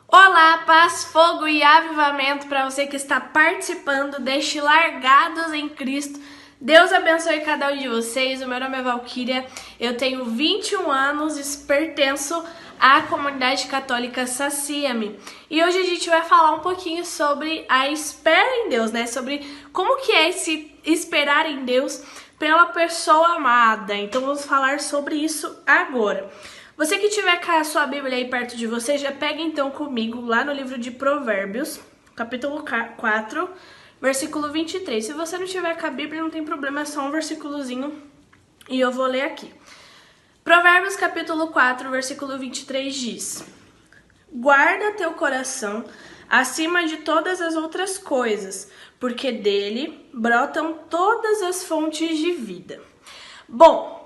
Olá, paz, fogo e avivamento para você que está participando deste Largados em Cristo. Deus abençoe cada um de vocês. O meu nome é Valquíria, eu tenho 21 anos e pertenço à comunidade católica Sacia-me. E hoje a gente vai falar um pouquinho sobre a espera em Deus, né? Sobre como que é esse esperar em Deus pela pessoa amada. Então vamos falar sobre isso agora. Você que tiver com a sua Bíblia aí perto de você, já pega então comigo lá no livro de Provérbios, capítulo 4, versículo 23. Se você não tiver com a Bíblia, não tem problema, é só um versículozinho e eu vou ler aqui. Provérbios, capítulo 4, versículo 23 diz: Guarda teu coração acima de todas as outras coisas, porque dele brotam todas as fontes de vida. Bom,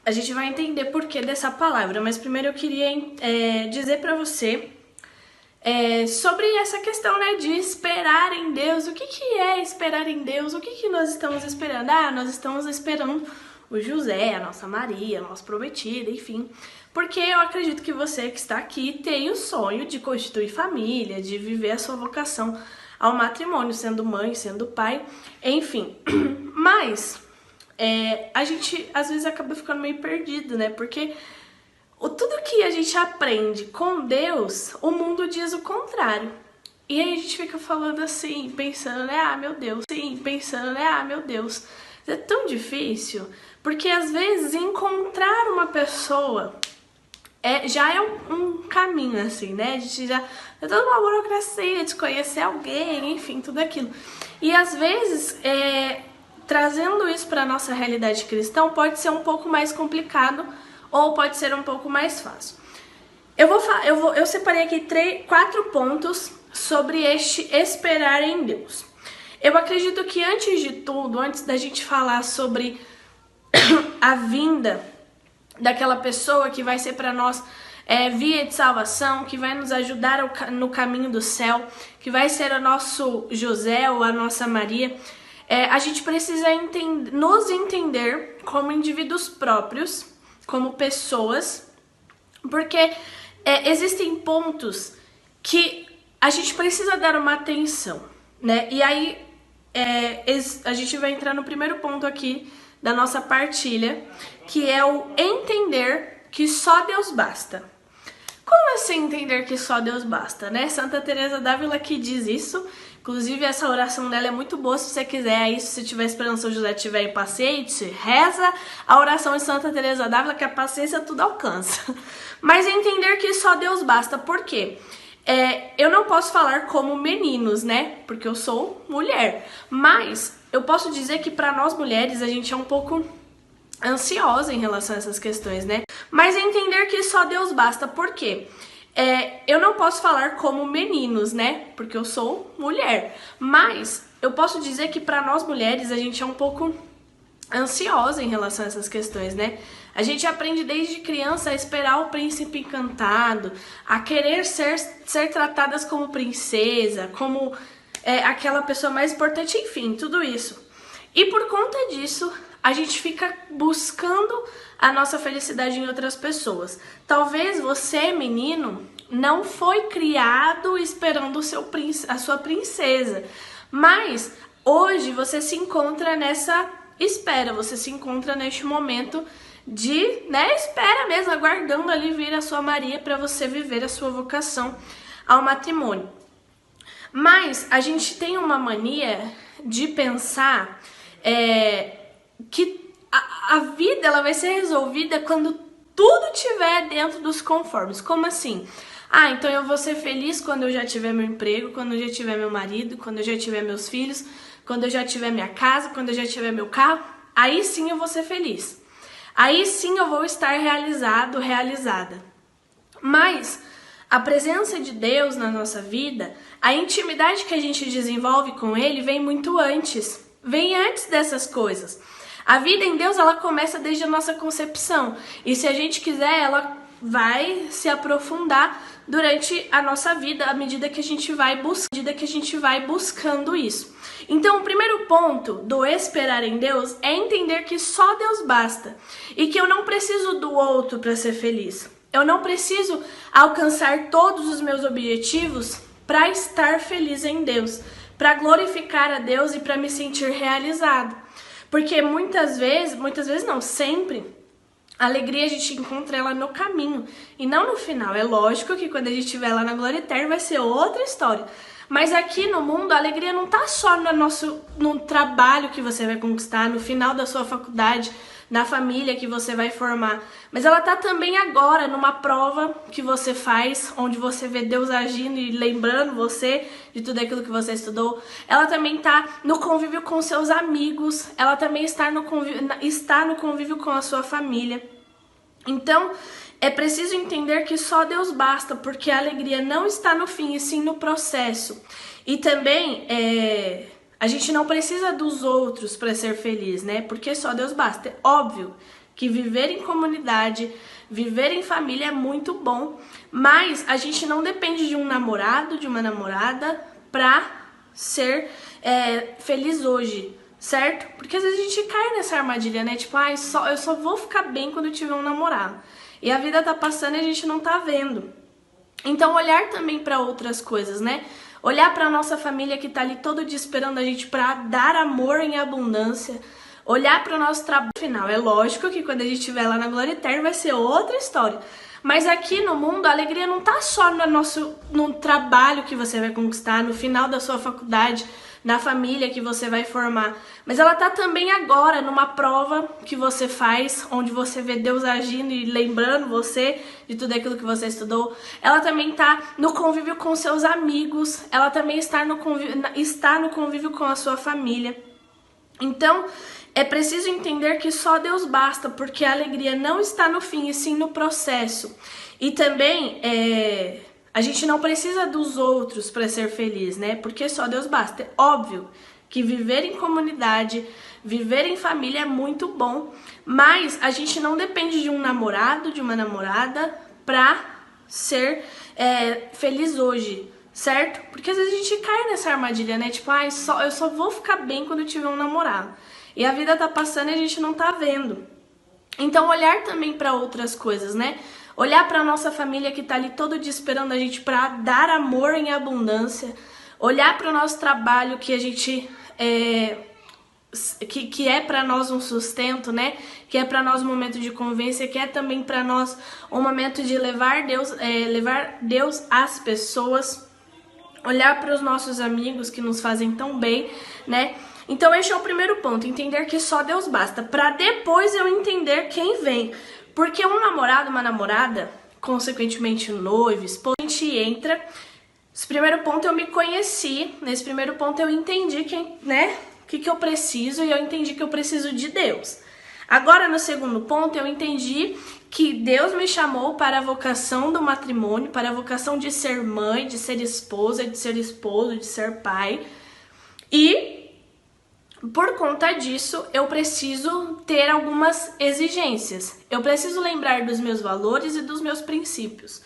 a gente vai entender por que dessa palavra, mas primeiro eu queria dizer para você sobre essa questão, né, de esperar em Deus. O que é esperar em Deus? O que nós estamos esperando? Nós estamos esperando o José, a nossa Maria, a nossa prometida, enfim. Porque eu acredito que você que está aqui tem o sonho de constituir família, de viver a sua vocação ao matrimônio, sendo mãe, sendo pai, enfim. Mas a gente às vezes acaba ficando meio perdido, né? Porque tudo que a gente aprende com Deus, o mundo diz o contrário. E aí a gente fica falando assim, pensando, né? Meu Deus. Sim, pensando, né? Meu Deus. É tão difícil, porque às vezes encontrar uma pessoa já é um caminho, assim, né? A gente já é toda uma burocracia de conhecer alguém, enfim, tudo aquilo. E às vezes trazendo isso para a nossa realidade cristã, pode ser um pouco mais complicado ou pode ser um pouco mais fácil. Eu separei aqui 4 pontos sobre este esperar em Deus. Eu acredito que antes de tudo, antes da gente falar sobre a vinda daquela pessoa que vai ser para nós via de salvação, que vai nos ajudar no caminho do céu, que vai ser o nosso José ou a nossa Maria, a gente precisa nos entender como indivíduos próprios, como pessoas, porque existem pontos que a gente precisa dar uma atenção, né? E aí a gente vai entrar no primeiro ponto aqui da nossa partilha, que é o entender que só Deus basta. Como assim entender que só Deus basta, né? Santa Teresa d'Ávila que diz isso. Inclusive, essa oração dela é muito boa, se você quiser aí, se você tiver esperando São José estiver impaciente, reza a oração de Santa Teresa d'Ávila, que a paciência tudo alcança. Mas entender que só Deus basta, por quê? Eu não posso falar como meninos, né? Porque eu sou mulher. Mas eu posso dizer que para nós mulheres, a gente é um pouco ansiosa em relação a essas questões, né? Mas entender que só Deus basta, por quê? Eu não posso falar como meninos, né? Porque eu sou mulher. Mas eu posso dizer que para nós mulheres a gente é um pouco ansiosa em relação a essas questões, né? A gente aprende desde criança a esperar o príncipe encantado, a querer ser tratadas como princesa, como aquela pessoa mais importante, enfim, tudo isso. E por conta disso, a gente fica buscando a nossa felicidade em outras pessoas. Talvez você, menino, não foi criado esperando a sua princesa, mas hoje você se encontra nessa espera, você se encontra neste momento de, espera mesmo, aguardando ali vir a sua Maria para você viver a sua vocação ao matrimônio. Mas a gente tem uma mania de pensar que a vida ela vai ser resolvida quando tudo estiver dentro dos conformes. Como assim? Então eu vou ser feliz quando eu já tiver meu emprego, quando eu já tiver meu marido, quando eu já tiver meus filhos, quando eu já tiver minha casa, quando eu já tiver meu carro. Aí sim eu vou ser feliz. Aí sim eu vou estar realizado, realizada. Mas a presença de Deus na nossa vida, a intimidade que a gente desenvolve com Ele vem muito antes. Vem antes dessas coisas. A vida em Deus, ela começa desde a nossa concepção. E se a gente quiser, ela vai se aprofundar durante a nossa vida, à medida que a gente vai buscando isso. Então, o primeiro ponto do esperar em Deus é entender que só Deus basta. E que eu não preciso do outro para ser feliz. Eu não preciso alcançar todos os meus objetivos para estar feliz em Deus, para glorificar a Deus e para me sentir realizado. Porque muitas vezes não, sempre, a alegria a gente encontra ela no caminho e não no final. É lógico que quando a gente estiver lá na glória eterna vai ser outra história. Mas aqui no mundo a alegria não tá só no trabalho que você vai conquistar, no final da sua faculdade, na família que você vai formar. Mas ela tá também agora numa prova que você faz, onde você vê Deus agindo e lembrando você de tudo aquilo que você estudou. Ela também tá no convívio com seus amigos, ela também está no convívio com a sua família. Então, é preciso entender que só Deus basta, porque a alegria não está no fim, e sim no processo. E também, a gente não precisa dos outros para ser feliz, né? Porque só Deus basta. É óbvio que viver em comunidade, viver em família é muito bom, mas a gente não depende de um namorado, de uma namorada, para ser feliz hoje, certo? Porque às vezes a gente cai nessa armadilha, né? Tipo, eu só vou ficar bem quando eu tiver um namorado. E a vida tá passando e a gente não tá vendo. Então, olhar também para outras coisas, né? Olhar para nossa família que tá ali todo dia esperando a gente para dar amor em abundância. Olhar para o nosso trabalho final. É lógico que quando a gente estiver lá na glória eterna vai ser outra história. Mas aqui no mundo a alegria não tá só no trabalho que você vai conquistar, no final da sua faculdade, na família que você vai formar. Mas ela tá também agora numa prova que você faz, onde você vê Deus agindo e lembrando você de tudo aquilo que você estudou. Ela também tá no convívio com seus amigos, ela também está no convívio com a sua família. Então, é preciso entender que só Deus basta, porque a alegria não está no fim, e sim no processo. E também, a gente não precisa dos outros para ser feliz, né? Porque só Deus basta. É óbvio que viver em comunidade, viver em família é muito bom, mas a gente não depende de um namorado, de uma namorada, para ser feliz hoje, certo? Porque às vezes a gente cai nessa armadilha, né? Tipo, eu só vou ficar bem quando eu tiver um namorado. E a vida tá passando e a gente não tá vendo. Então, olhar também para outras coisas, né? Olhar para nossa família que tá ali todo dia esperando a gente para dar amor em abundância. Olhar para o nosso trabalho que a gente que é para nós um sustento, né? Que é para nós um momento de convivência, que é também para nós um momento de levar Deus às pessoas. Olhar para os nossos amigos que nos fazem tão bem, né? Então esse é o primeiro ponto, entender que só Deus basta, para depois eu entender quem vem. Porque um namorado, uma namorada, consequentemente noivo, esposa, a gente entra. Esse primeiro ponto eu me conheci, nesse primeiro ponto eu entendi o que eu preciso, e eu entendi que eu preciso de Deus. Agora no segundo ponto eu entendi que Deus me chamou para a vocação do matrimônio, para a vocação de ser mãe, de ser esposa, de ser esposo, de ser pai. E por conta disso, eu preciso ter algumas exigências. Eu preciso lembrar dos meus valores e dos meus princípios.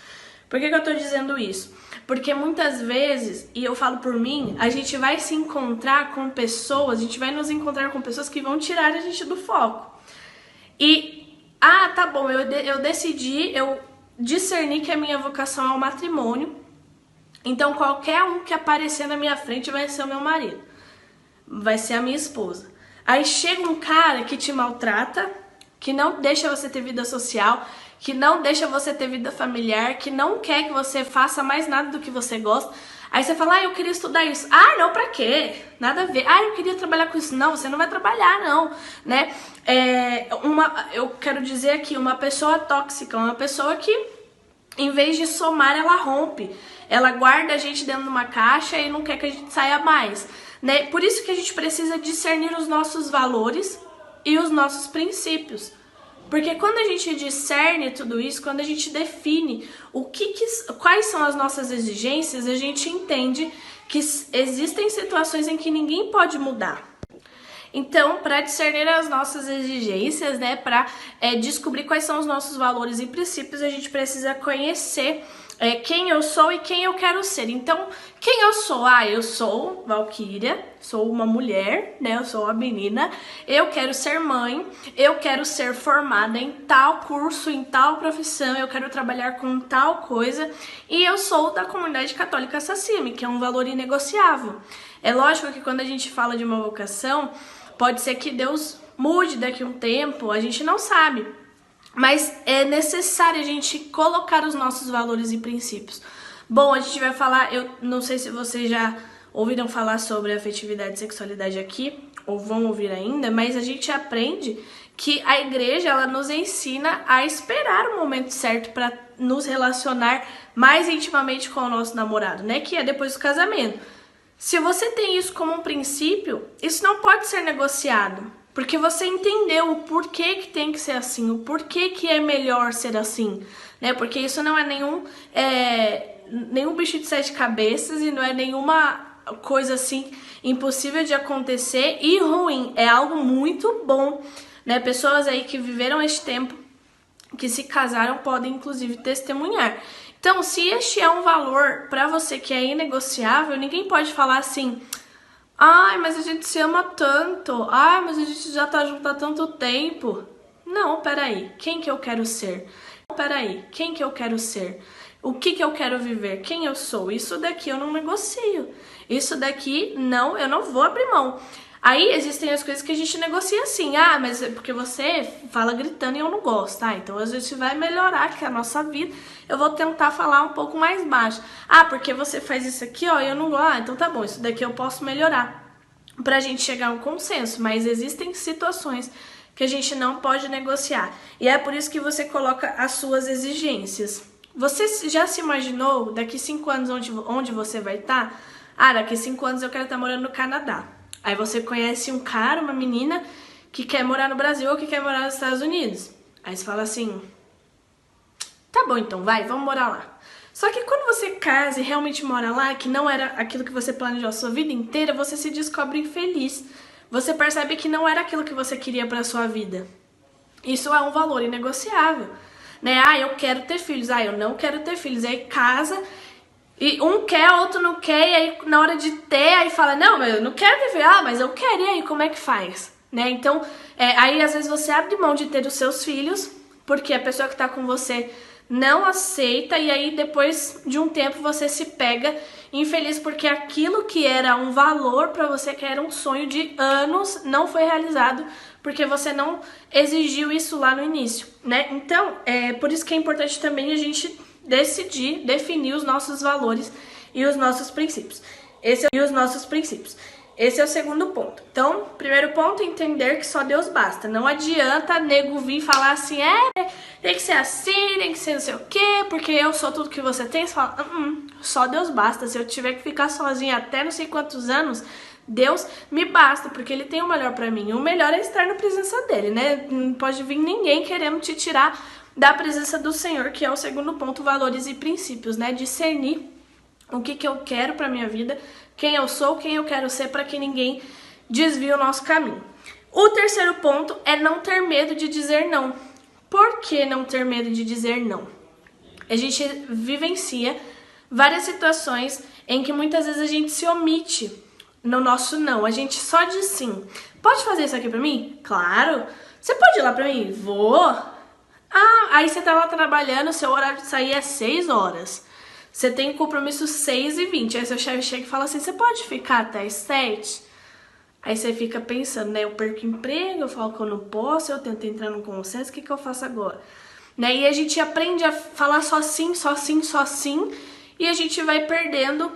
Por que eu tô dizendo isso? Porque muitas vezes, e eu falo por mim, a gente vai se encontrar com pessoas, a gente vai nos encontrar com pessoas que vão tirar a gente do foco. E, tá bom, eu decidi, eu discerni que a minha vocação é o matrimônio, então qualquer um que aparecer na minha frente vai ser o meu marido. Vai ser a minha esposa. Aí chega um cara que te maltrata, que não deixa você ter vida social, que não deixa você ter vida familiar, que não quer que você faça mais nada do que você gosta. Aí você fala, eu queria estudar isso. Não, pra quê? Nada a ver. Eu queria trabalhar com isso. Não, você não vai trabalhar, não, né? Eu quero dizer aqui, uma pessoa tóxica, uma pessoa que, em vez de somar, ela rompe. Ela guarda a gente dentro de uma caixa e não quer que a gente saia mais, né? Por isso que a gente precisa discernir os nossos valores e os nossos princípios. Porque quando a gente discerne tudo isso, quando a gente define quais são as nossas exigências, a gente entende que existem situações em que ninguém pode mudar. Então, para discernir as nossas exigências, né, para descobrir quais são os nossos valores e princípios, a gente precisa conhecer quem eu sou e quem eu quero ser. Então, quem eu sou? Eu sou Valquíria, sou uma mulher, né? Eu sou uma menina. Eu quero ser mãe, eu quero ser formada em tal curso, em tal profissão, eu quero trabalhar com tal coisa. E eu sou da comunidade católica Sassime, que é um valor inegociável. É lógico que quando a gente fala de uma vocação, pode ser que Deus mude daqui a um tempo, a gente não sabe. Mas é necessário a gente colocar os nossos valores e princípios. Bom, a gente vai falar, eu não sei se vocês já ouviram falar sobre afetividade e sexualidade aqui, ou vão ouvir ainda, mas a gente aprende que a igreja, ela nos ensina a esperar o momento certo para nos relacionar mais intimamente com o nosso namorado, né? Que é depois do casamento. Se você tem isso como um princípio, isso não pode ser negociado. Porque você entendeu o porquê que tem que ser assim, o porquê que é melhor ser assim, né? Porque isso não é nenhum bicho de 7 cabeças e não é nenhuma coisa assim impossível de acontecer e ruim. É algo muito bom, né? Pessoas aí que viveram este tempo, que se casaram, podem inclusive testemunhar. Então, se este é um valor para você que é inegociável, ninguém pode falar assim: ai, mas a gente se ama tanto. Ai, mas a gente já tá junto há tanto tempo. Não, peraí. Quem que eu quero ser? Peraí. Quem que eu quero ser? O que eu quero viver? Quem eu sou? Isso daqui eu não negocio. Isso daqui, não, eu não vou abrir mão. Aí existem as coisas que a gente negocia assim. Ah, mas é porque você fala gritando e eu não gosto. Então a gente vai melhorar aqui a nossa vida. Eu vou tentar falar um pouco mais baixo. Ah, porque você faz isso aqui, ó, e eu não gosto. Então tá bom, isso daqui eu posso melhorar. Pra gente chegar a um consenso. Mas existem situações que a gente não pode negociar. E é por isso que você coloca as suas exigências. Você já se imaginou daqui 5 anos onde você vai estar? Ah, daqui 5 anos eu quero estar morando no Canadá. Aí você conhece um cara, uma menina, que quer morar no Brasil ou que quer morar nos Estados Unidos. Aí você fala assim: tá bom, então vai, vamos morar lá. Só que quando você casa e realmente mora lá, que não era aquilo que você planejou a sua vida inteira, você se descobre infeliz. Você percebe que não era aquilo que você queria para sua vida. Isso é um valor inegociável, né? Ah, eu quero ter filhos. Ah, eu não quero ter filhos. Aí casa e um quer, outro não quer, e aí na hora de ter, aí fala: não, mas eu não quero ter filho. Ah, mas eu quero, e aí como é que faz? Né? Então, aí às vezes você abre mão de ter os seus filhos, porque a pessoa que tá com você não aceita, e aí depois de um tempo você se pega infeliz porque aquilo que era um valor pra você, que era um sonho de anos, não foi realizado porque você não exigiu isso lá no início, né? Então, por isso que é importante também a gente decidir, definir os nossos valores e os nossos princípios. Esse é o segundo ponto. Então, primeiro ponto, entender que só Deus basta. Não adianta nego vir falar assim: tem que ser assim, tem que ser não sei o quê, porque eu sou tudo que você tem. Você fala: só Deus basta. Se eu tiver que ficar sozinha até não sei quantos anos, Deus me basta, porque Ele tem o melhor pra mim. O melhor é estar na presença dEle, né? Não pode vir ninguém querendo te tirar da presença do Senhor, que é o segundo ponto, valores e princípios, né? Discernir o que eu quero pra minha vida, quem eu sou, quem eu quero ser, para que ninguém desvie o nosso caminho. O terceiro ponto é não ter medo de dizer não. Por que não ter medo de dizer não? A gente vivencia várias situações em que muitas vezes a gente se omite no nosso não. A gente só diz sim. Pode fazer isso aqui pra mim? Claro. Você pode ir lá pra mim? Vou. Ah, aí você tá lá trabalhando, seu horário de sair é 6 horas. Você tem compromisso 6h20. Aí seu chefe chega e fala assim: você pode ficar até as 7? Aí você fica pensando, né? Eu perco emprego, eu falo que eu não posso, eu tento entrar num consenso, o que eu faço agora? Né? E a gente aprende a falar só sim, só sim, só sim, e a gente vai perdendo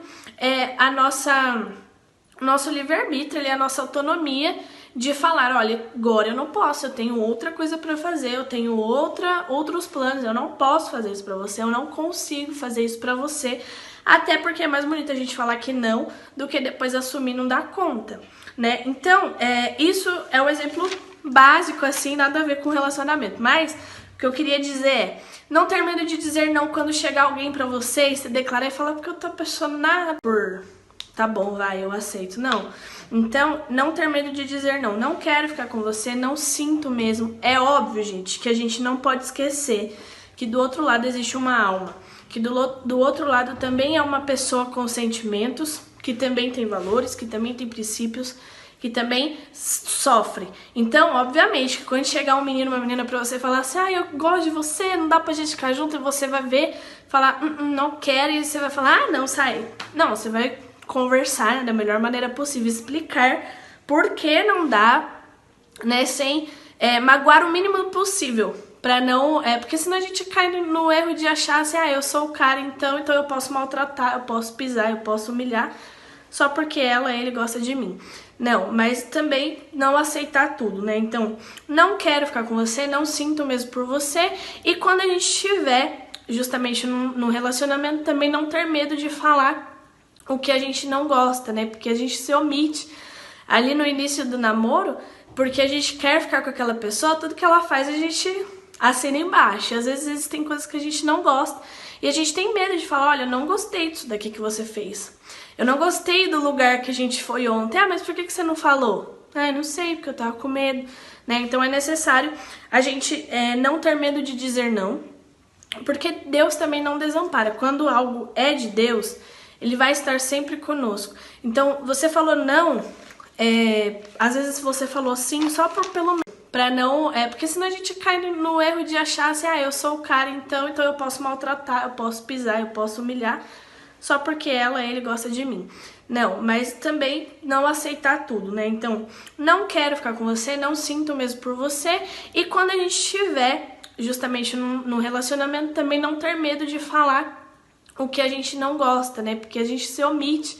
nosso livre-arbítrio, a nossa autonomia de falar: olha, agora eu não posso, eu tenho outra coisa pra fazer, eu tenho outros planos, eu não posso fazer isso pra você, eu não consigo fazer isso pra você, até porque é mais bonito a gente falar que não do que depois assumir e não dar conta, né? Então, isso é um exemplo básico, assim, nada a ver com relacionamento, mas o que eu queria dizer é: não ter medo de dizer não quando chegar alguém pra você e se declarar e falar: porque eu tô apaixonada por... Tá bom, vai, eu aceito. Não. Então, não ter medo de dizer não. Não quero ficar com você, não sinto mesmo. É óbvio, gente, que a gente não pode esquecer que do outro lado existe uma alma, que do outro lado também é uma pessoa com sentimentos, que também tem valores, que também tem princípios, que também sofre. Então, obviamente, que quando chegar um menino, uma menina pra você falar assim, eu gosto de você, não dá pra gente ficar junto, e você vai ver, falar, não quero, e você vai falar, não, sai. Não, você vai conversar, né, da melhor maneira possível, explicar por que não dá, né, sem magoar o mínimo possível. Pra não, porque senão a gente cai no erro de achar assim, eu sou o cara, então eu posso maltratar, eu posso pisar, eu posso humilhar, só porque ele gosta de mim. Não, mas também não aceitar tudo, né? Então, não quero ficar com você, não sinto mesmo por você. E quando a gente estiver justamente num relacionamento, também não ter medo de falar o que a gente não gosta, né? Porque a gente se omite ali no início do namoro, porque a gente quer ficar com aquela pessoa, tudo que ela faz a gente assina embaixo. Às vezes existem coisas que a gente não gosta e a gente tem medo de falar, olha, eu não gostei disso daqui que você fez. Eu não gostei do lugar que a gente foi ontem. Mas por que você não falou? Não sei, porque eu tava com medo, né? Então é necessário a gente não ter medo de dizer não, porque Deus também não desampara. Quando algo é de Deus, Ele vai estar sempre conosco. Então, você falou não, às vezes você falou sim só pelo medo. Pra não, porque senão a gente cai no erro de achar assim, eu sou o cara, então eu posso maltratar, eu posso pisar, eu posso humilhar, só porque ele gosta de mim. Não, mas também não aceitar tudo, né? Então, não quero ficar com você, não sinto mesmo por você. E quando a gente estiver justamente num relacionamento, também não ter medo de falar o que a gente não gosta, né? Porque a gente se omite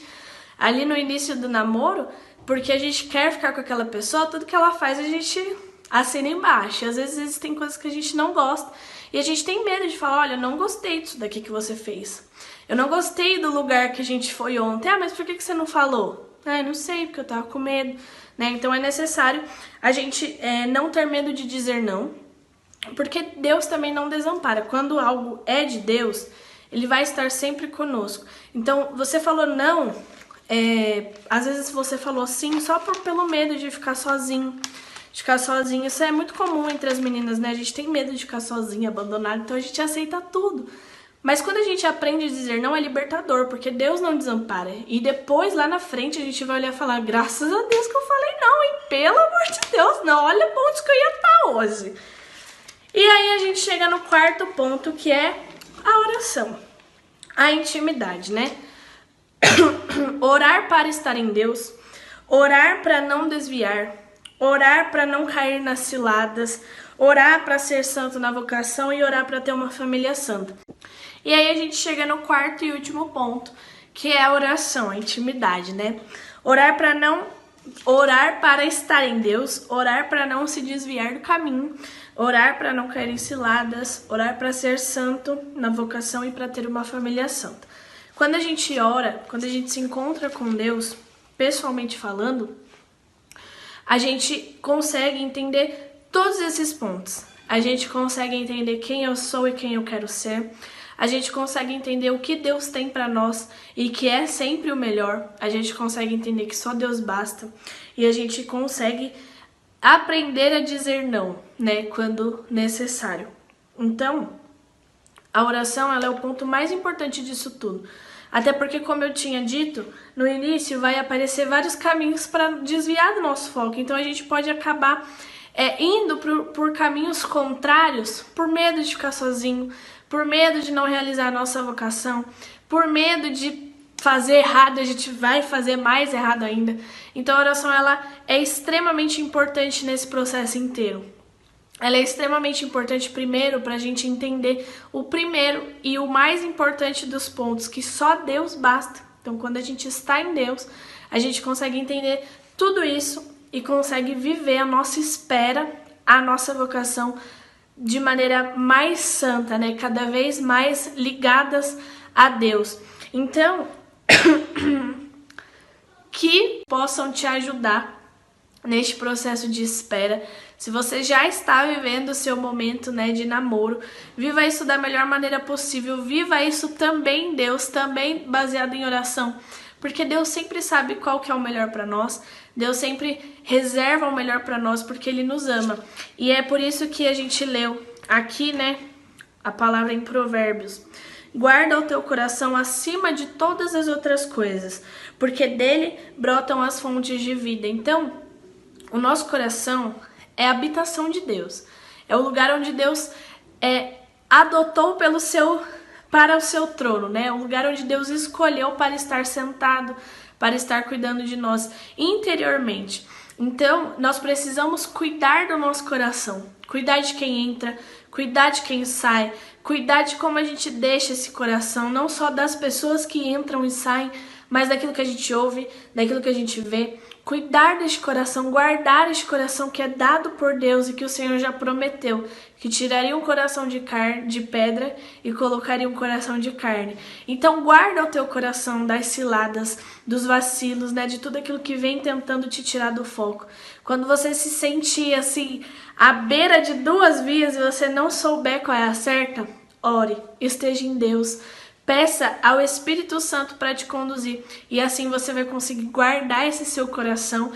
ali no início do namoro, porque a gente quer ficar com aquela pessoa, tudo que ela faz a gente assina embaixo. Às vezes existem coisas que a gente não gosta e a gente tem medo de falar, olha, eu não gostei disso daqui que você fez. Eu não gostei do lugar que a gente foi ontem. Mas por que você não falou? Não sei, porque eu tava com medo, né? Então é necessário a gente não ter medo de dizer não, porque Deus também não desampara. Quando algo é de Deus, Ele vai estar sempre conosco. Então, você falou não, às vezes você falou sim só pelo medo de ficar sozinho. Isso é muito comum entre as meninas, né? A gente tem medo de ficar sozinha, abandonada, então a gente aceita tudo. Mas quando a gente aprende a dizer não, é libertador, porque Deus não desampara. E depois, lá na frente, a gente vai olhar e falar, graças a Deus que eu falei não, hein? Pelo amor de Deus, não, olha onde que eu ia estar hoje. E aí a gente chega no quarto ponto, que é a oração, a intimidade, né? Orar para estar em Deus, orar para não desviar, orar para não cair nas ciladas, orar para ser santo na vocação e orar para ter uma família santa. E aí a gente chega no quarto e último ponto, que é a oração, a intimidade, né? Orar para estar em Deus, orar para não se desviar do caminho, orar para não cair em ciladas, orar para ser santo na vocação e para ter uma família santa. Quando a gente ora, quando a gente se encontra com Deus, pessoalmente falando, a gente consegue entender todos esses pontos. A gente consegue entender quem eu sou e quem eu quero ser. A gente consegue entender o que Deus tem para nós e que é sempre o melhor. A gente consegue entender que só Deus basta. E a gente consegue aprender a dizer não, né, quando necessário. Então, a oração, ela é o ponto mais importante disso tudo. Até porque, como eu tinha dito, no início vai aparecer vários caminhos para desviar do nosso foco. Então, a gente pode acabar indo por caminhos contrários, por medo de ficar sozinho, por medo de não realizar a nossa vocação, por medo de fazer errado, a gente vai fazer mais errado ainda. Então a oração, ela é extremamente importante nesse processo inteiro. Ela é extremamente importante, primeiro, para a gente entender o primeiro e o mais importante dos pontos, que só Deus basta. Então, quando a gente está em Deus, a gente consegue entender tudo isso e consegue viver a nossa espera, a nossa vocação de maneira mais santa, né? Cada vez mais ligadas a Deus. Então, que possam te ajudar neste processo de espera. Se você já está vivendo o seu momento, né, de namoro, viva isso da melhor maneira possível. Viva isso também em Deus, também baseado em oração. Porque Deus sempre sabe qual que é o melhor para nós. Deus sempre reserva o melhor para nós porque Ele nos ama. E é por isso que a gente leu aqui, né, a palavra em Provérbios, Guarda o teu coração acima de todas as outras coisas, porque dele brotam as fontes de vida. Então, o nosso coração é a habitação de Deus. É o lugar onde Deus adotou para o seu trono, né? O lugar onde Deus escolheu para estar sentado, para estar cuidando de nós interiormente. Então, nós precisamos cuidar do nosso coração, cuidar de quem entra, cuidar de quem sai, cuidar de como a gente deixa esse coração, não só das pessoas que entram e saem, mas daquilo que a gente ouve, daquilo que a gente vê. Cuidar deste coração, guardar este coração que é dado por Deus e que o Senhor já prometeu, que tiraria um coração de pedra e colocaria um coração de carne. Então guarda o teu coração das ciladas, dos vacilos, né, de tudo aquilo que vem tentando te tirar do foco. Quando você se sentir assim, à beira de duas vias e você não souber qual é a certa, ore, esteja em Deus. Peça ao Espírito Santo para te conduzir e assim você vai conseguir guardar esse seu coração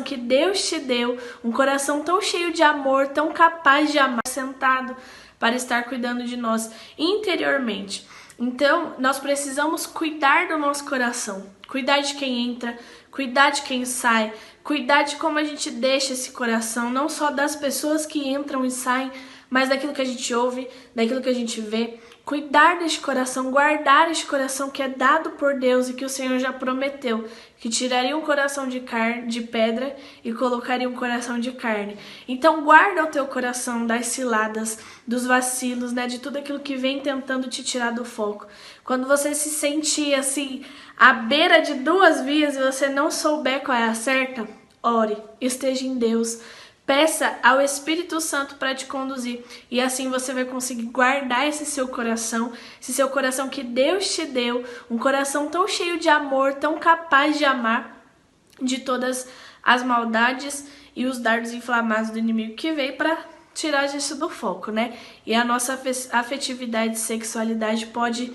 que Deus te deu, um coração tão cheio de amor, tão capaz de amar, sentado para estar cuidando de nós interiormente. Então, nós precisamos cuidar do nosso coração, cuidar de quem entra, cuidar de quem sai, cuidar de como a gente deixa esse coração, não só das pessoas que entram e saem, mas daquilo que a gente ouve, daquilo que a gente vê. Cuidar deste coração, guardar este coração que é dado por Deus e que o Senhor já prometeu, que tiraria um coração de pedra e colocaria um coração de carne. Então guarda o teu coração das ciladas, dos vacilos, né, de tudo aquilo que vem tentando te tirar do foco. Quando você se sentir assim, à beira de duas vias e você não souber qual é a certa, ore, esteja em Deus. Peça ao Espírito Santo para te conduzir e assim você vai conseguir guardar esse seu coração que Deus te deu, um coração tão cheio de amor, tão capaz de amar, de todas as maldades e os dardos inflamados do inimigo que veio para tirar isso do foco, né? E a nossa afetividade e sexualidade pode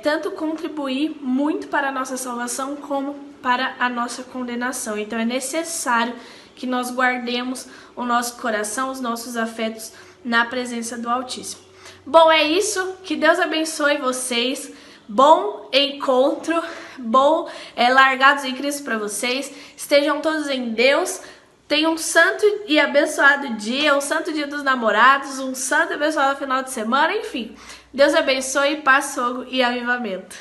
tanto contribuir muito para a nossa salvação como para a nossa condenação. Então é necessário que nós guardemos o nosso coração, os nossos afetos na presença do Altíssimo. Bom, é isso. Que Deus abençoe vocês. Bom encontro, bom largados em Cristo para vocês. Estejam todos em Deus. Tenham um santo e abençoado dia, um santo dia dos namorados, um santo e abençoado final de semana, enfim. Deus abençoe, paz, fogo e avivamento.